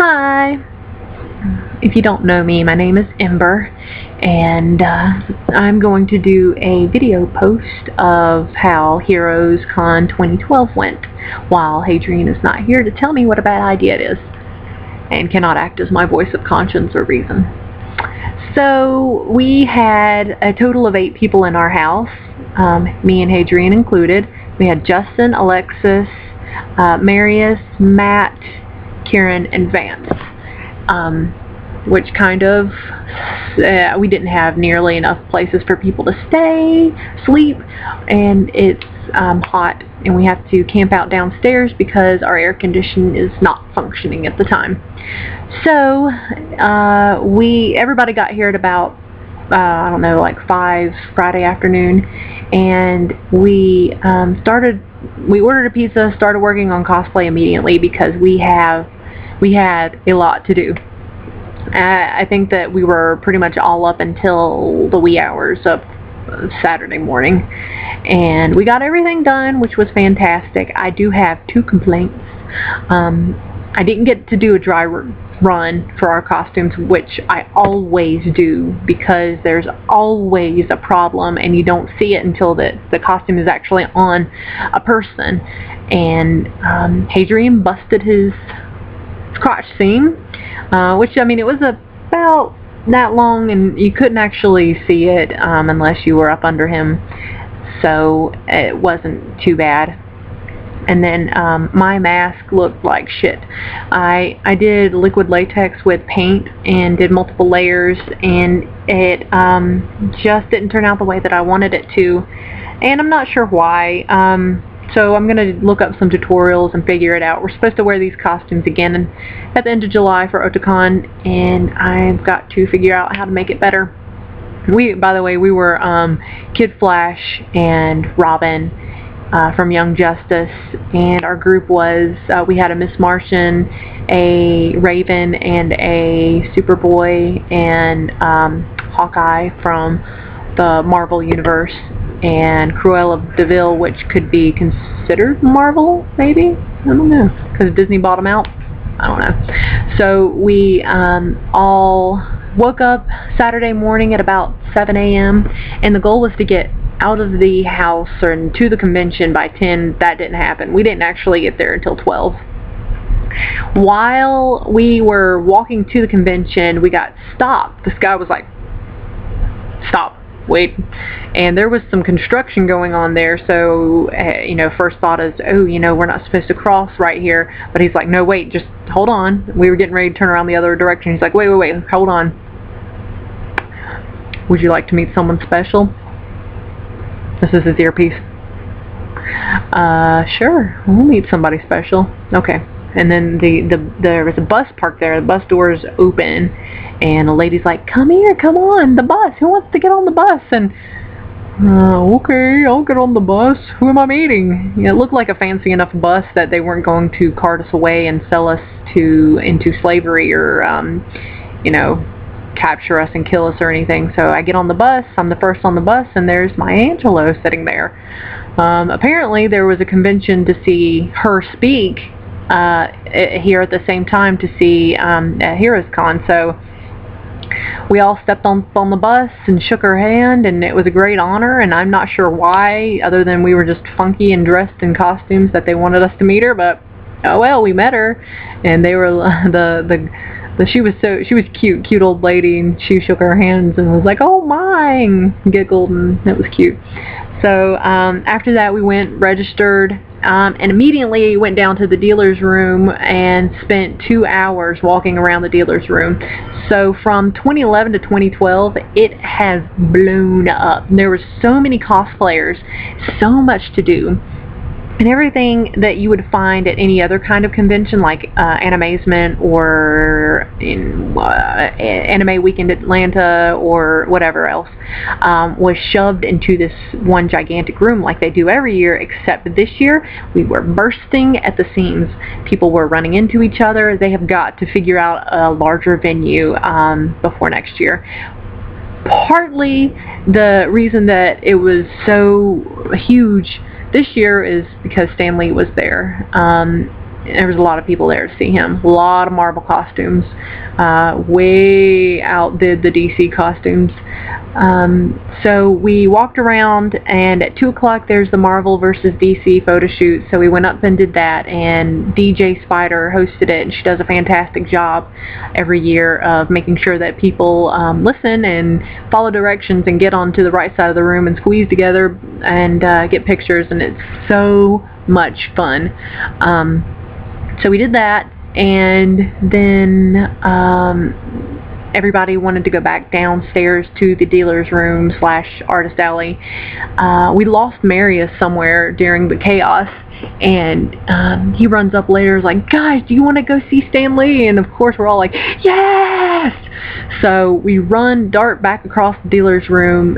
Hi. If you don't know me, my name is Ember, and I'm going to do a video post of how Heroes Con 2012 went, while Hadrian is not here to tell me what a bad idea it is, and cannot act as my voice of conscience or reason. So we had a total of 8 people in our house, me and Hadrian included. We had Justin, Alexis, Marius, Matt, Kieran, and Vance. Which kind of, we didn't have nearly enough places for people to stay, sleep, and it's hot, and we have to camp out downstairs because our air conditioning is not functioning at the time. So everybody got here at about I don't know, like 5 Friday afternoon, and we ordered a pizza, started working on cosplay immediately because we had a lot to do. I think that we were pretty much all up until the wee hours of Saturday morning, and we got everything done, which was fantastic. I do have 2 complaints. I didn't get to do a dry run for our costumes, which I always do, because there's always a problem and you don't see it until the costume is actually on a person. And Hadrian busted his crotch seam, which, I mean, it was about that long and you couldn't actually see it unless you were up under him, so it wasn't too bad. And then my mask looked like shit. I did liquid latex with paint and did multiple layers, and it just didn't turn out the way that I wanted it to, and I'm not sure why. So I'm going to look up some tutorials and figure it out. We're supposed to wear these costumes again at the end of July for Otakon, and I've got to figure out how to make it better. By the way, we were Kid Flash and Robin from Young Justice, and our group was, we had a Miss Martian, a Raven, and a Superboy, and Hawkeye from the Marvel Universe, and Cruella de Vil, which could be considered Marvel, maybe? I don't know, because Disney bought them out? I don't know. So we all woke up Saturday morning at about 7 a.m. and the goal was to get out of the house or to the convention by 10. That didn't happen. We didn't actually get there until 12. While we were walking to the convention, we got stopped. This guy was like, "Stop. Wait." And there was some construction going on there, so first thought is, oh, we're not supposed to cross right here. But he's like, no, wait, just hold on. We were getting ready to turn around the other direction. He's like, wait, hold on. Would you like to meet someone special? This is his earpiece. Sure, we'll meet somebody special. Okay. And then there was a bus parked there. The bus doors open, and a lady's like, "Come here, come on, the bus. Who wants to get on the bus?" And okay, I'll get on the bus. Who am I meeting? It looked like a fancy enough bus that they weren't going to cart us away and sell us into slavery or capture us and kill us or anything. So I get on the bus. I'm the first on the bus, and there's Maya Angelou sitting there. Apparently, there was a convention to see her speak here at the same time to see Heroes Con, so we all stepped on the bus and shook her hand, and it was a great honor, and I'm not sure why, other than we were just funky and dressed in costumes that they wanted us to meet her, but oh well, we met her, and they were she was cute old lady, and she shook our hands and was like, "Oh my," giggled, and it was cute. So after that we went, registered, and immediately went down to the dealer's room and spent 2 hours walking around the dealer's room. So from 2011 to 2012, it has blown up. There were so many cosplayers, so much to do. And everything that you would find at any other kind of convention, like Animazement or in Anime Weekend Atlanta or whatever else, was shoved into this one gigantic room like they do every year, except this year we were bursting at the seams. People were running into each other. They have got to figure out a larger venue before next year. Partly the reason that it was so huge this year is because Stan Lee was there. there was a lot of people there to see him. A lot of Marvel costumes. Way outdid the DC costumes. So we walked around, and at 2 o'clock there's the Marvel versus DC photo shoot, so we went up and did that, and DJ Spider hosted it, and she does a fantastic job every year of making sure that people listen and follow directions and get onto the right side of the room and squeeze together and get pictures, and it's so much fun. So we did that, and then everybody wanted to go back downstairs to the dealer's room / artist alley. We lost Marius somewhere during the chaos, and he runs up later, is like, guys, do you want to go see Stan Lee? And of course we're all like, yes! So we dart back across the dealer's room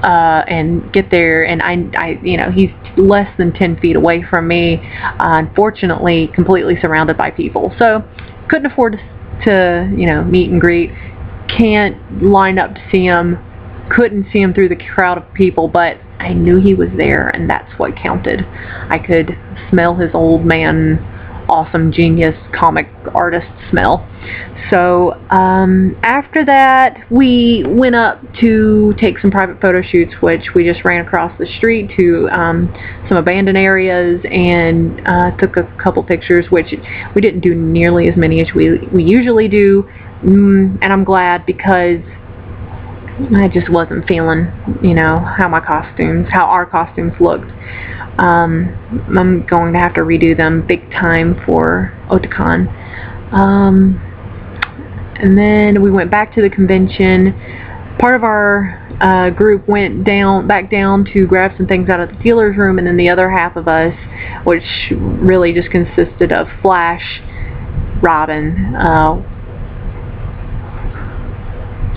and get there, and I he's less than 10 feet away from me, unfortunately completely surrounded by people, so couldn't afford to meet and greet, can't line up to see him, couldn't see him through the crowd of people, but I knew he was there, and that's what counted. I could smell his old man, awesome genius comic artist smell. So after that we went up to take some private photo shoots, which we just ran across the street to some abandoned areas and took a couple pictures, which we didn't do nearly as many as we usually do, and I'm glad, because I just wasn't feeling how our costumes looked. I'm going to have to redo them big time for Otakon. And then we went back to the convention. Part of our group went back down to grab some things out of the dealer's room, and then the other half of us, which really just consisted of Flash, Robin,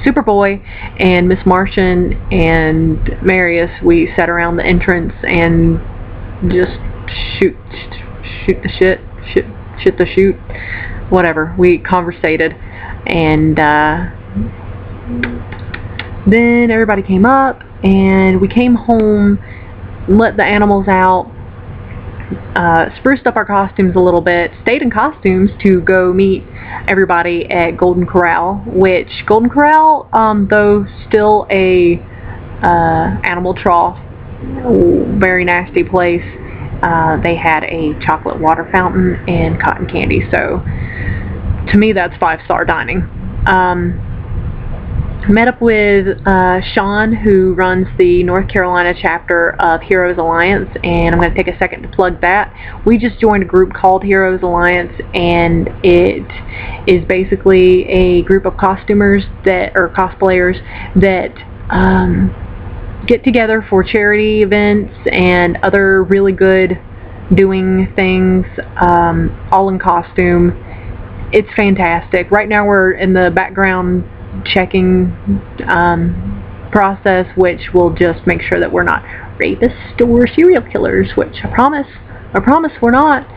Superboy, and Miss Martian, and Marius, we sat around the entrance and just shoot the shit, whatever. We conversated, and then everybody came up, and we came home, let the animals out, spruced up our costumes a little bit, stayed in costumes to go meet everybody at Golden Corral, which Golden Corral, though still a animal trough, very nasty place, they had a chocolate water fountain and cotton candy, so to me that's 5-star dining. Met up with Sean, who runs the North Carolina chapter of Heroes Alliance, and I'm going to take a second to plug that. We just joined a group called Heroes Alliance, and it is basically a group of cosplayers that get together for charity events and other really good doing things, all in costume. It's fantastic. Right now we're in the background checking process, which will just make sure that we're not rapists or serial killers, which I promise we're not.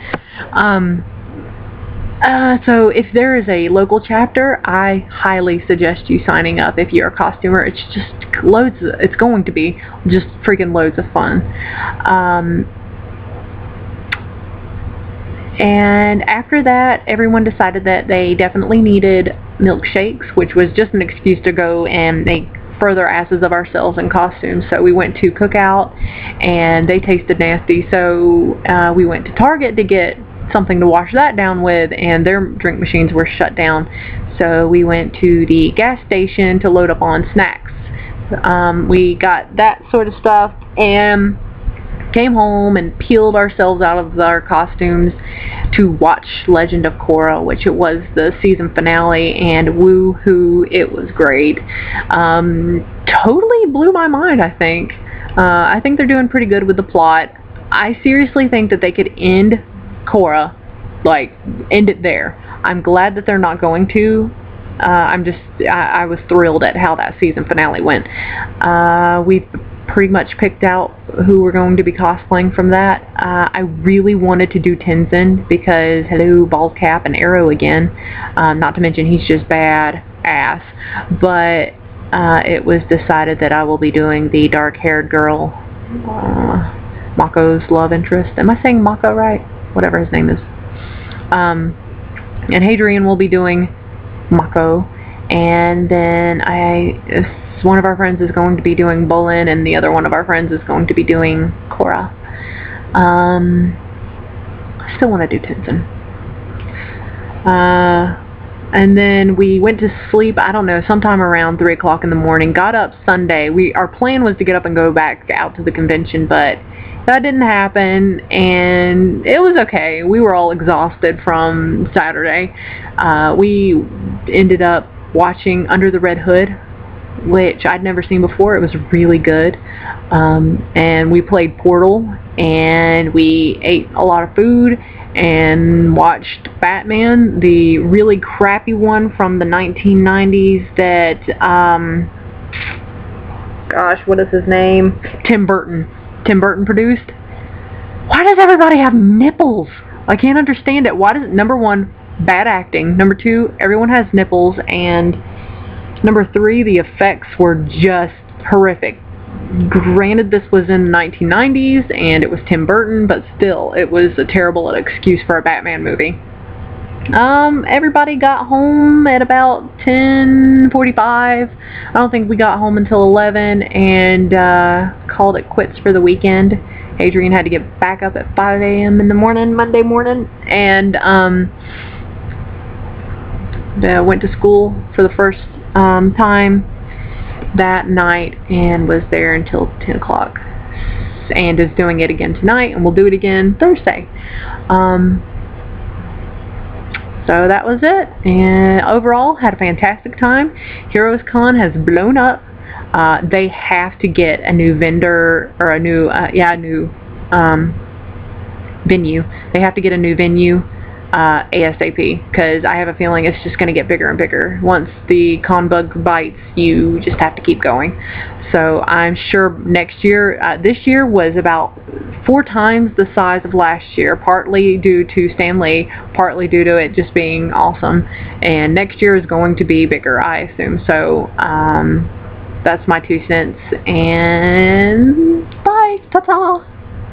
So if there is a local chapter, I highly suggest you signing up if you're a costumer. It's just it's going to be just freaking loads of fun. And after that, everyone decided that they definitely needed milkshakes, which was just an excuse to go and make further asses of ourselves in costumes. So we went to Cookout, and they tasted nasty, so we went to Target to get something to wash that down with, and their drink machines were shut down. So we went to the gas station to load up on snacks. We got that sort of stuff, and came home and peeled ourselves out of our costumes to watch Legend of Korra, which it was the season finale, and woo-hoo, it was great. Totally blew my mind, I think. I think they're doing pretty good with the plot. I seriously think that they could end Korra, end it there. I'm glad that they're not going to. I was thrilled at how that season finale went. We pretty much picked out who we're going to be cosplaying from that. I really wanted to do Tenzin because hello, bald cap and arrow again. Not to mention he's just bad ass. But it was decided that I will be doing the dark-haired girl, Mako's love interest. Am I saying Mako right? Whatever his name is. And Hadrian will be doing Mako, and then one of our friends is going to be doing Bolin, and the other one of our friends is going to be doing Korra. I still want to do Tenzin. And then we went to sleep, I don't know, sometime around 3 o'clock in the morning. Got up Sunday. Our plan was to get up and go back out to the convention, but that didn't happen, and it was okay. We were all exhausted from Saturday. We ended up watching Under the Red Hood, which I'd never seen before. It was really good. And we played Portal, and we ate a lot of food and watched Batman, the really crappy one from the 1990s that, gosh, what is his name? Tim Burton produced. Why does everybody have nipples? I can't understand it. Why does, number one, bad acting. Number two, everyone has nipples. And number three, the effects were just horrific. Granted, this was in the 1990s and it was Tim Burton, but still, it was a terrible excuse for a Batman movie. Everybody got home at about 10:45. I don't think we got home until 11, and called it quits for the weekend. Adrian had to get back up at 5 a.m. in the morning, Monday morning, and went to school for the first time that night and was there until 10 o'clock. And is doing it again tonight, and we'll do it again Thursday. So that was it, and overall had a fantastic time. Heroes Con has blown up. They have to get a new vendor, or a new venue. They have to get a new venue ASAP, because I have a feeling it's just going to get bigger and bigger. Once the con bug bites, you just have to keep going. So I'm sure next year, this year was about 4 times the size of last year, partly due to Stan Lee, partly due to it just being awesome. And next year is going to be bigger, I assume. So that's my 2 cents, and bye, ta-ta!